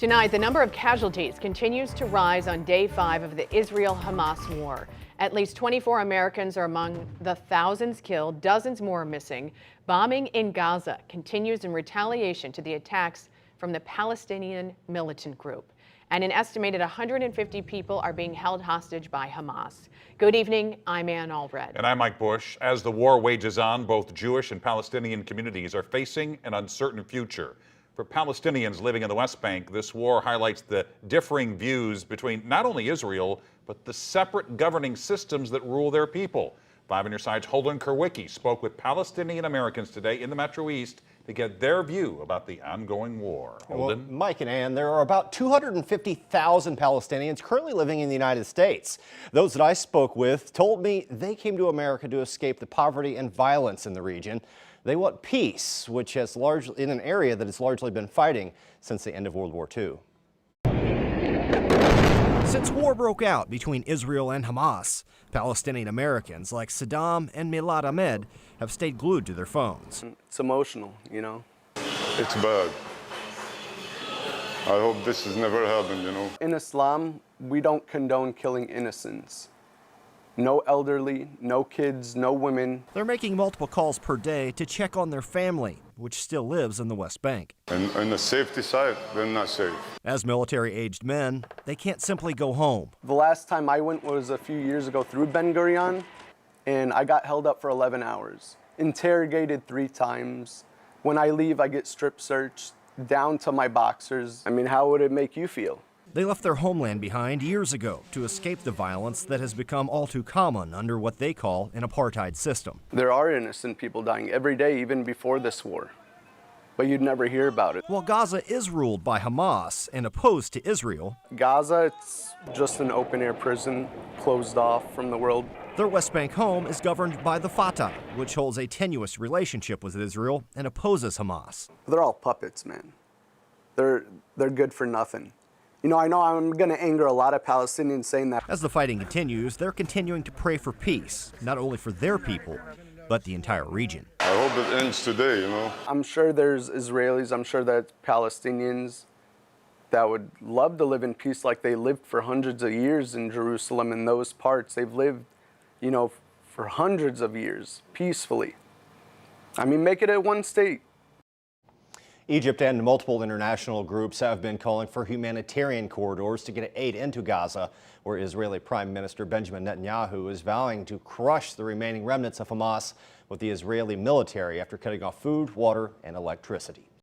Tonight, the number of casualties continues to rise on day 5 of the Israel-Hamas war. At least 24 Americans are among the thousands killed, dozens more are missing. Bombing in Gaza continues in retaliation to the attacks from the Palestinian militant group. And an estimated 150 people are being held hostage by Hamas. Good evening, I'm Ann Allred. And I'm Mike Bush. As the war wages on, both Jewish and Palestinian communities are facing an uncertain future. For Palestinians living in the West Bank, this war highlights the differing views between not only Israel, but the separate governing systems that rule their people. 5 on your side's Holden Kerwicki spoke with Palestinian-Americans today in the Metro East to get their view about the ongoing war. Holden? Well, Mike and Ann, there are about 250,000 Palestinians currently living in the United States. Those that I spoke with told me they came to America to escape the poverty and violence in the region. They want peace, which has largely in an area that has largely been fighting since the end of World War II. Since war broke out between Israel and Hamas, Palestinian-Americans like Saddam and Milad Hamed have stayed glued to their phones. It's emotional, you know. It's bad. I hope this has never happened, you know. In Islam, we don't condone killing innocents. No elderly, no kids, no women. They're making multiple calls per day to check on their family, which still lives in the West Bank. And on the safety side, they're not safe. As military-aged men, they can't simply go home. The last time I went was a few years ago through Ben Gurion, and I got held up for 11 hours. Interrogated 3 times. When I leave, I get strip searched, down to my boxers. I mean, how would it make you feel? They left their homeland behind years ago to escape the violence that has become all too common under what they call an apartheid system. There are innocent people dying every day, even before this war, but you'd never hear about it. While Gaza is ruled by Hamas and opposed to Israel, Gaza, it's just an open-air prison, closed off from the world. Their West Bank home is governed by the Fatah, which holds a tenuous relationship with Israel and opposes Hamas. They're all puppets, man. They're good for nothing. You know, I know I'm going to anger a lot of Palestinians saying that. As the fighting continues, they're continuing to pray for peace, not only for their people, but the entire region. I hope it ends today, you know. I'm sure there's Israelis, I'm sure there's Palestinians that would love to live in peace like they lived for hundreds of years in Jerusalem and those parts. They've lived, you know, for hundreds of years peacefully. I mean, make it a one state. Egypt and multiple international groups have been calling for humanitarian corridors to get aid into Gaza, where Israeli Prime Minister Benjamin Netanyahu is vowing to crush the remaining remnants of Hamas with the Israeli military after cutting off food, water, and electricity.